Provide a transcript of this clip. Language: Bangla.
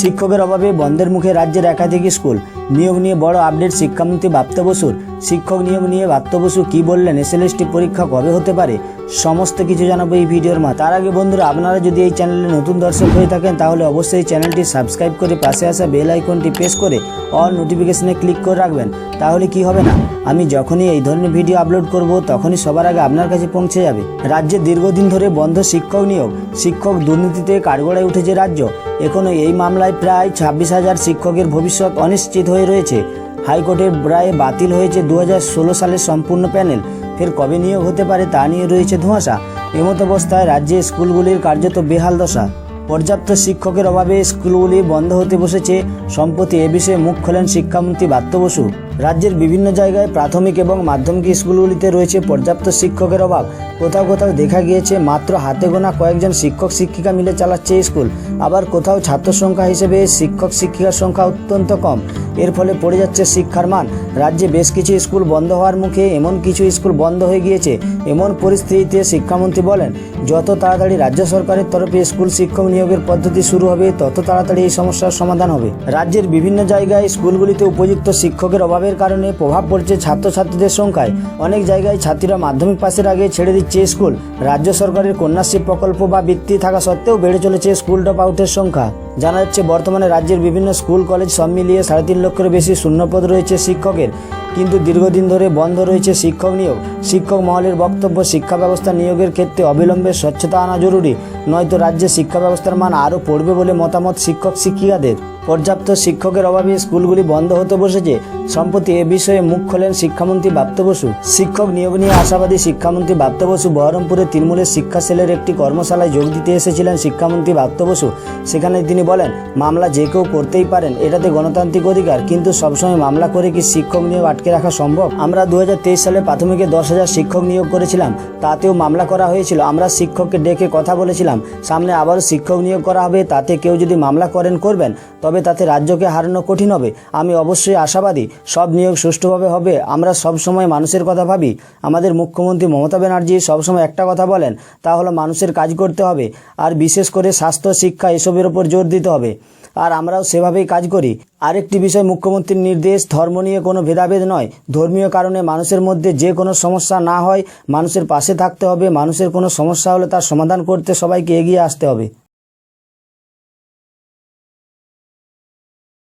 শিক্ষকের অভাবে বন্ধের মুখে রাজ্যের একাধিক স্কুল। নিয়োগ নিয়ে বড় আপডেট শিক্ষামন্ত্রী ব্রাত্য বসুর। শিক্ষক নিয়োগ নিয়ে ব্রাত্য বসু কি বললেন, এসএলএসটি পরীক্ষা কবে হতে পারে, সমস্ত কিছু জানাবো এই ভিডিওর মা। তার আগে বন্ধুরা, আপনারা যদি এই চ্যানেলে নতুন দর্শক হয়ে থাকেন তাহলে অবশ্যই চ্যানেলটি সাবস্ক্রাইব করে পাশে আসা বেল আইকনটি প্রেস করে অল নোটিফিকেশনে ক্লিক করে রাখবেন। তাহলে কি হবে না, আমি যখনই এই ধরনের ভিডিও আপলোড করব তখনই সবার আগে আপনার কাছে পৌঁছে যাবে। রাজ্যে দীর্ঘদিন ধরে বন্ধ শিক্ষক নিয়োগ। শিক্ষক দুর্নীতিতে কাঠগড়ায় উঠেছে রাজ্য। এখনো এই মামলায় প্রায় 26,000 শিক্ষকের ভবিষ্যৎ অনিশ্চিত হয়ে রয়েছে। হাইকোর্টের রায়ে বাতিল হয়েছে 2016 সালের সম্পূর্ণ প্যানেল। ফের কবে নিয়োগ হতে পারে তা নিয়ে রয়েছে ধোঁয়াশা। এমত অবস্থায় রাজ্যে স্কুলগুলির কার্যত বেহাল দশা। পর্যাপ্ত শিক্ষকের অভাবে স্কুলগুলি বন্ধ হতে বসেছে। সম্প্রতি এ বিষয়ে মুখ খোলেন শিক্ষামন্ত্রী ব্রাত্য বসু। রাজ্যের বিভিন্ন জায়গায় প্রাথমিক এবং মাধ্যমিক স্কুলগুলিতে রয়েছে পর্যাপ্ত শিক্ষকের অভাব। কোথাও কোথাও দেখা গিয়েছে মাত্র হাতে গোনা কয়েকজন শিক্ষক শিক্ষিকা মিলে চালাচ্ছে স্কুল। আবার কোথাও ছাত্র সংখ্যা হিসেবে শিক্ষক শিক্ষিকার সংখ্যা অত্যন্ত কম। এর ফলে পড়ে যাচ্ছে শিক্ষার মান। রাজ্যে বেশ কিছু স্কুল বন্ধ হওয়ার মুখে, এমন কিছু স্কুল বন্ধ হয়ে গিয়েছে। এমন পরিস্থিতিতে শিক্ষামন্ত্রী বলেন, যত তাড়াতাড়ি রাজ্য সরকারের তরফে স্কুল শিক্ষক নিয়োগের পদ্ধতি শুরু হবে তত তাড়াতাড়ি এই সমস্যার সমাধান হবে। রাজ্যের বিভিন্ন জায়গায় স্কুলগুলিতে উপযুক্ত শিক্ষকের অভাবের কারণে প্রভাব পড়ছে ছাত্রছাত্রীদের সংখ্যায়। অনেক জায়গায় ছাত্রীরা মাধ্যমিক পাশের আগে ছেড়ে দিচ্ছে স্কুল। রাজ্য সরকারের কন্যাশ্রী প্রকল্প বা বৃত্তি থাকা সত্ত্বেও বেড়ে চলেছে স্কুল ড্রপ আউটের সংখ্যা। জানা যাচ্ছে বর্তমানে রাজ্যের বিভিন্ন স্কুল কলেজ সব মিলিয়ে 3.5 লক্ষের বেশি শূন্যপদ রয়েছে শিক্ষকের। কিন্তু দীর্ঘদিন ধরে বন্ধ রয়েছে শিক্ষক নিয়োগ। শিক্ষক মহলের বক্তব্য, শিক্ষা ব্যবস্থা নিয়োগের ক্ষেত্রে অবিলম্বে স্বচ্ছতা আনা জরুরি, নয়তো রাজ্যের শিক্ষা ব্যবস্থার মান আরও পড়বে বলে মতামত শিক্ষক শিক্ষিকাদের। পর্যাপ্ত শিক্ষকের অভাবে স্কুলগুলি বন্ধ হতে বসেছে। সম্প্রতি এ বিষয়ে মুখ খোলেন শিক্ষামন্ত্রী ব্রাত্য বসু। শিক্ষক নিয়োগ নিয়ে আশাবাদী শিক্ষামন্ত্রী ব্রাত্য বসু। বহরমপুরে তৃণমূলের শিক্ষা সেলের একটি কর্মশালায় যোগ দিতে এসেছিলেন শিক্ষামন্ত্রী ব্রাত্য বসু। সেখানে তিনি বলেন, মামলা যে কেউ করতেই পারেন, এটাতে গণতান্ত্রিক অধিকার, কিন্তু সবসময় মামলা করে কি শিক্ষক নিয়োগ আটকে রাখা সম্ভব? আমরা 2023 সালে প্রাথমিকে 10,000 শিক্ষক নিয়োগ করেছিলাম, তাতেও মামলা করা হয়েছিল। আমরা শিক্ষককে ডেকে কথা বলেছিলাম, সামনে আবারও শিক্ষক নিয়োগ করা হবে, তাতে কেউ যদি মামলা করবেন, তবে তাতে রাজ্যকে হারানো কঠিন হবে। আমি অবশ্যই আশাবাদী সব নিয়োগ সুষ্ঠুভাবে হবে। আমরা সব সময় মানুষের কথা ভাবি। আমাদের মুখ্যমন্ত্রী মমতা ব্যানার্জি সবসময় একটা কথা বলেন, তা হলো মানুষের কাজ করতে হবে, আর বিশেষ করে স্বাস্থ্য, শিক্ষা এসবের ওপর জোর দিতে হবে, আর আমরাও সেভাবেই কাজ করি। আরেকটি বিষয়, মুখ্যমন্ত্রীর নির্দেশ ধর্ম নিয়ে কোনো ভেদাভেদ নয়। ধর্মীয় কারণে মানুষের মধ্যে যে কোনো সমস্যা না হয়, মানুষের পাশে থাকতে হবে। মানুষের কোনো সমস্যা হলে তার সমাধান করতে সবাইকে এগিয়ে আসতে হবে।